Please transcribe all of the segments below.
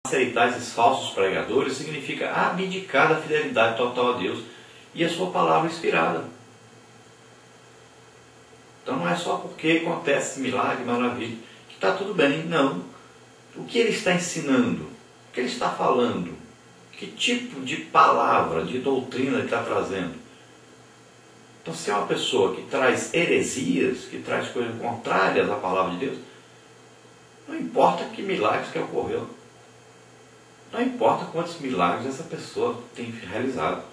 Aceitar esses falsos pregadores significa abdicar da fidelidade total a Deus e a sua palavra inspirada. Então não é só porque acontece milagre, maravilha, que está tudo bem, não. O que ele está ensinando? O que ele está falando? Que tipo de palavra, de doutrina ele está trazendo? Então, se é uma pessoa que traz heresias, que traz coisas contrárias à palavra de Deus, não importa que milagres que ocorreu. Não importa quantos milagres essa pessoa tem realizado.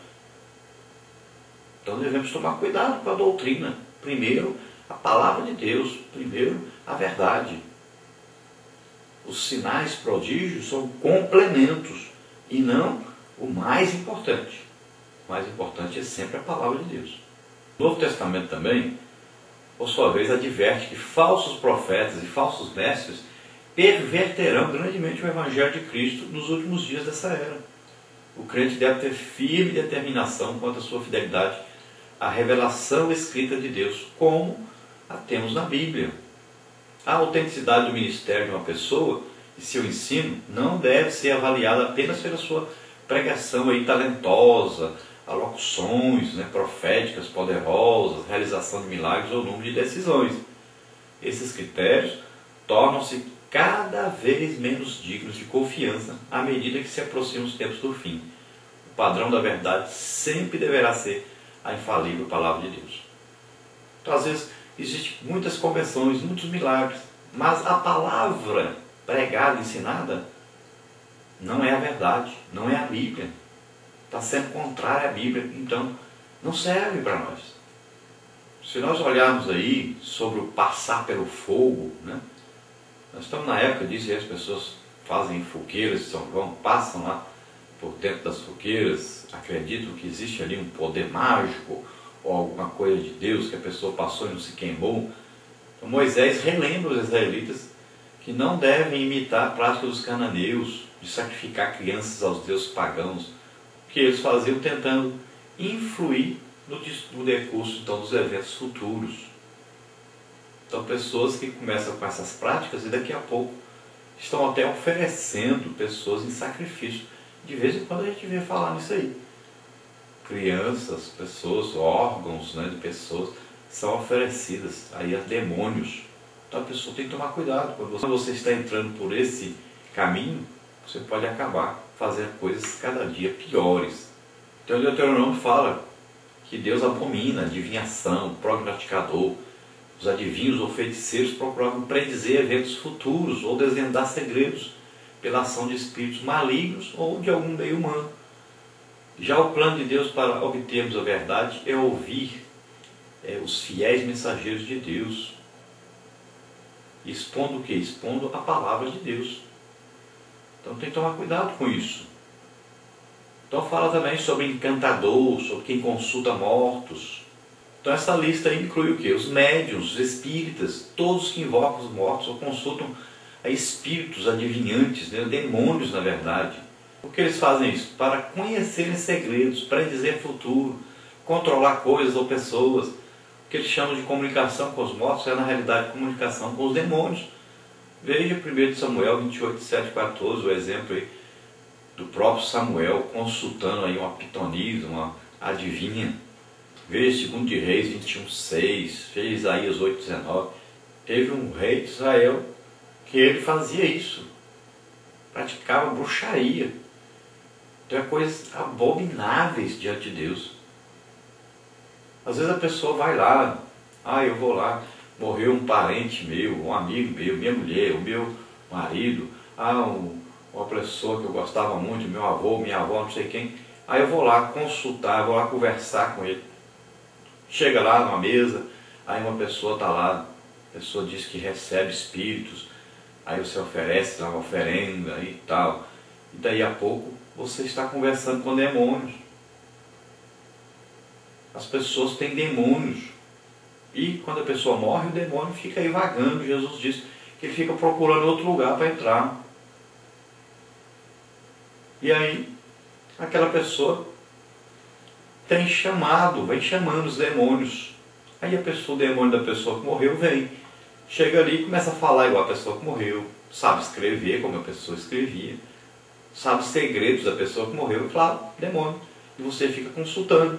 Então devemos tomar cuidado com a doutrina. Primeiro, a palavra de Deus. Primeiro, a verdade. Os sinais prodígios são complementos e não o mais importante. O mais importante é sempre a palavra de Deus. O Novo Testamento também, por sua vez, adverte que falsos profetas e falsos mestres perverterão grandemente o Evangelho de Cristo nos últimos dias dessa era. O crente deve ter firme determinação quanto à sua fidelidade à revelação escrita de Deus, como a temos na Bíblia. A autenticidade do ministério de uma pessoa e seu ensino não deve ser avaliada apenas pela sua pregação aí talentosa, alocuções proféticas poderosas, realização de milagres ou número de decisões. Esses critérios tornam-se cada vez menos dignos de confiança à medida que se aproximam os tempos do fim. O padrão da verdade sempre deverá ser a infalível palavra de Deus. Então, às vezes, existem muitas convenções, muitos milagres, mas a palavra pregada, ensinada, não é a verdade, não é a Bíblia. Está sendo contrária à Bíblia, então não serve para nós. Se nós olharmos aí sobre o passar pelo fogo, nós estamos na época disso e as pessoas fazem fogueiras de São João, passam lá por dentro das fogueiras, acreditam que existe ali um poder mágico ou alguma coisa de Deus que a pessoa passou e não se queimou. Então Moisés relembra os israelitas que não devem imitar a prática dos cananeus de sacrificar crianças aos deuses pagãos, que eles faziam tentando influir no decurso então, dos eventos futuros. Então pessoas que começam com essas práticas e daqui a pouco estão até oferecendo pessoas em sacrifício. De vez em quando a gente vê falar nisso aí. Crianças, pessoas, órgãos de pessoas são oferecidas aí a demônios. Então a pessoa tem que tomar cuidado. Quando você está entrando por esse caminho, você pode acabar fazendo coisas cada dia piores. Então o Deuteronômio fala que Deus abomina a adivinhação, o prognosticador. Os adivinhos ou feiticeiros procuravam predizer eventos futuros ou desvendar segredos pela ação de espíritos malignos ou de algum meio humano. Já o plano de Deus para obtermos a verdade é ouvir os fiéis mensageiros de Deus. Expondo o quê? Expondo a palavra de Deus. Então tem que tomar cuidado com isso. Então fala também sobre encantador, sobre quem consulta mortos. Então essa lista inclui o quê? Os médiuns, os espíritas, todos que invocam os mortos ou consultam espíritos adivinhantes, demônios na verdade. Por que eles fazem isso? Para conhecerem segredos, predizer futuro, controlar coisas ou pessoas. O que eles chamam de comunicação com os mortos é na realidade comunicação com os demônios. Veja 1 Samuel 28, 7, 14, o exemplo aí do próprio Samuel consultando aí uma pitonisa, uma adivinha. Veja 2 de Reis 21, 6, veja Isaías 8, 19. Teve um rei de Israel que ele fazia isso, praticava bruxaria. Então é coisas abomináveis diante de Deus. Às vezes a pessoa vai lá, eu vou lá, morreu um parente meu, um amigo meu, minha mulher, o meu marido, uma pessoa que eu gostava muito, meu avô, minha avó, não sei quem. Aí eu vou lá consultar, vou lá conversar com ele. Chega lá numa mesa, aí uma pessoa está lá, a pessoa diz que recebe espíritos, aí você oferece lá uma oferenda e tal. E daí a pouco você está conversando com demônios. As pessoas têm demônios. E quando a pessoa morre, o demônio fica aí vagando. Jesus diz que ele fica procurando outro lugar para entrar. E aí, aquela pessoa tem chamado, vem chamando os demônios. Aí o demônio da pessoa que morreu vem. Chega ali e começa a falar igual a pessoa que morreu. Sabe escrever como a pessoa escrevia. sabe segredos da pessoa que morreu, e claro, demônio. E você fica consultando.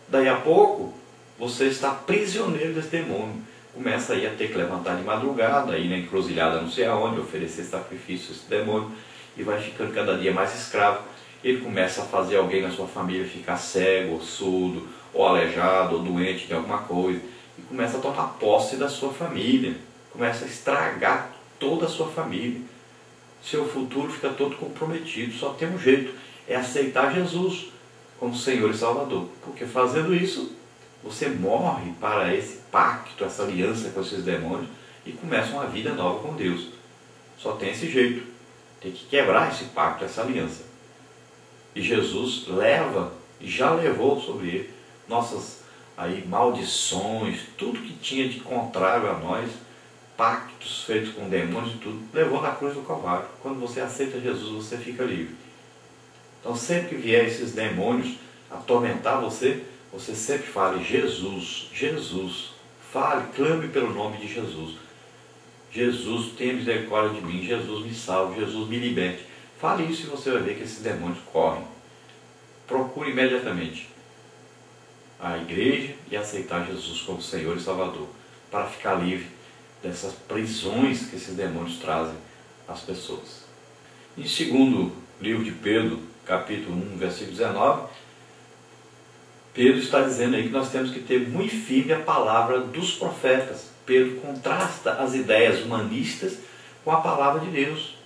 Daí a pouco, você está prisioneiro desse demônio. Começa aí a ter que levantar de madrugada, ir na encruzilhada não sei aonde, oferecer sacrifício a esse demônio, e vai ficando cada dia mais escravo. Ele começa a fazer alguém na sua família ficar cego, ou surdo, ou aleijado, ou doente de alguma coisa, e começa a tomar posse da sua família, começa a estragar toda a sua família. Seu futuro fica todo comprometido. Só tem um jeito, é aceitar Jesus como Senhor e Salvador, porque fazendo isso, você morre para esse pacto, essa aliança com esses demônios, e começa uma vida nova com Deus. Só tem esse jeito, tem que quebrar esse pacto, essa aliança. E Jesus leva, e já levou sobre ele, nossas aí maldições, tudo que tinha de contrário a nós, pactos feitos com demônios e tudo, levou na cruz do Calvário. Quando você aceita Jesus, você fica livre. Então sempre que vier esses demônios atormentar você, você sempre fale: Jesus, Jesus. Fale, clame pelo nome de Jesus. Jesus, tenha misericórdia de mim. Jesus, me salve. Jesus, me liberte. Fale isso e você vai ver que esses demônios correm. Procure imediatamente a igreja e aceitar Jesus como Senhor e Salvador, para ficar livre dessas prisões que esses demônios trazem às pessoas. Em segundo livro de Pedro, capítulo 1, versículo 19, Pedro está dizendo aí que nós temos que ter muito firme a palavra dos profetas. Pedro contrasta as ideias humanistas com a palavra de Deus.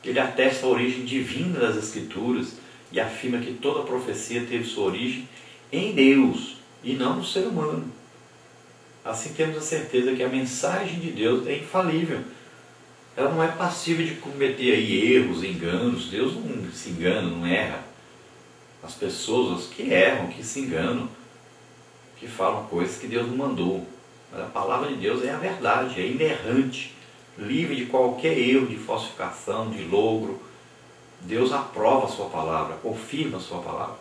Ele atesta a origem divina das Escrituras e afirma que toda profecia teve sua origem em Deus e não no ser humano. Assim temos a certeza que a mensagem de Deus é infalível. Ela não é passível de cometer aí erros, enganos. Deus não se engana, não erra. As pessoas que erram, que se enganam, que falam coisas que Deus não mandou. Mas a palavra de Deus é a verdade, é inerrante, livre de qualquer erro, de falsificação, de logro. Deus aprova a sua palavra, confirma a sua palavra.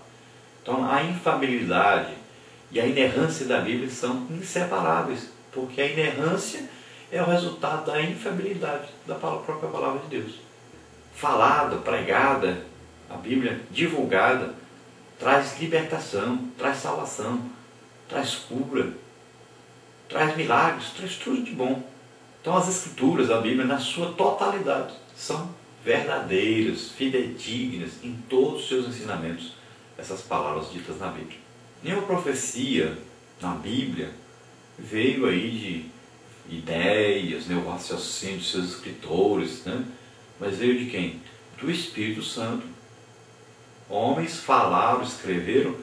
Então a infalibilidade e a inerrância da Bíblia são inseparáveis, porque a inerrância é o resultado da infalibilidade da própria palavra de Deus. Falada, pregada, a Bíblia divulgada, traz libertação, traz salvação, traz cura, traz milagres, traz tudo de bom. Então as Escrituras, a Bíblia, na sua totalidade, são verdadeiras, fidedignas em todos os seus ensinamentos, essas palavras ditas na Bíblia. Nenhuma profecia na Bíblia veio aí de ideias, o raciocínio dos seus escritores, né? Mas veio de quem? Do Espírito Santo. Homens falaram, escreveram,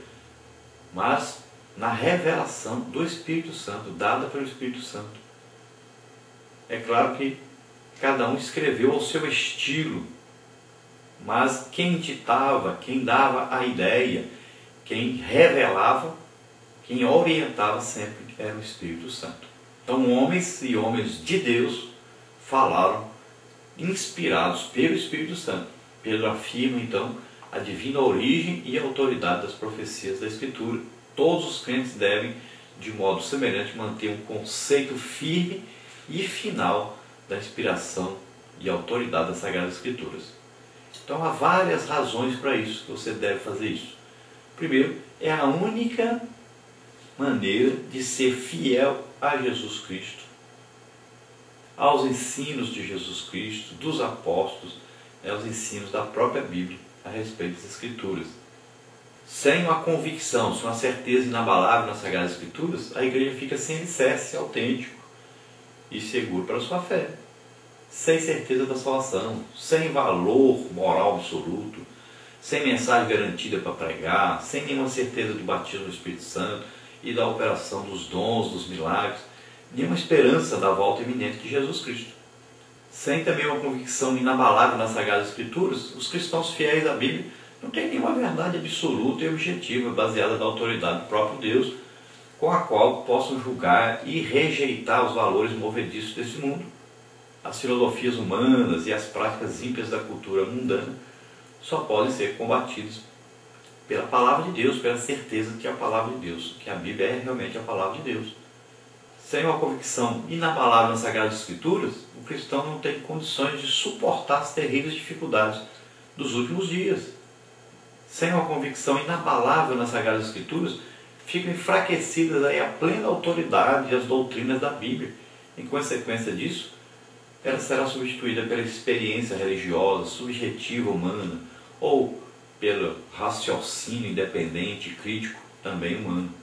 mas na revelação do Espírito Santo, dada pelo Espírito Santo. É claro que cada um escreveu ao seu estilo, mas quem ditava, quem dava a ideia, quem revelava, quem orientava sempre era o Espírito Santo. Então homens e homens de Deus falaram, inspirados pelo Espírito Santo. Pedro afirma então a divina origem e autoridade das profecias da Escritura. Todos os crentes devem, de modo semelhante, manter um conceito firme e final da inspiração e autoridade das Sagradas Escrituras. Então há várias razões para isso, que você deve fazer isso. Primeiro, é a única maneira de ser fiel a Jesus Cristo, aos ensinos de Jesus Cristo, dos apóstolos, aos ensinos da própria Bíblia a respeito das Escrituras. Sem uma convicção, sem uma certeza inabalável nas Sagradas Escrituras, a igreja fica sem alicerce autêntico e seguro para a sua fé, sem certeza da salvação, sem valor moral absoluto, sem mensagem garantida para pregar, sem nenhuma certeza do batismo do Espírito Santo e da operação dos dons, dos milagres, nenhuma esperança da volta iminente de Jesus Cristo. Sem também uma convicção inabalável nas Sagradas Escrituras, os cristãos fiéis à Bíblia não têm nenhuma verdade absoluta e objetiva baseada na autoridade do próprio Deus, com a qual possam julgar e rejeitar os valores movediços desse mundo. As filosofias humanas e as práticas ímpias da cultura mundana só podem ser combatidas pela palavra de Deus, pela certeza que é a palavra de Deus, que a Bíblia é realmente a palavra de Deus. Sem uma convicção inabalável nas Sagradas Escrituras, o cristão não tem condições de suportar as terríveis dificuldades dos últimos dias. Sem uma convicção inabalável nas Sagradas Escrituras, ficam enfraquecidas aí a plena autoridade e as doutrinas da Bíblia. Em consequência disso, ela será substituída pela experiência religiosa, subjetiva, humana, ou pelo raciocínio independente e crítico, também humano.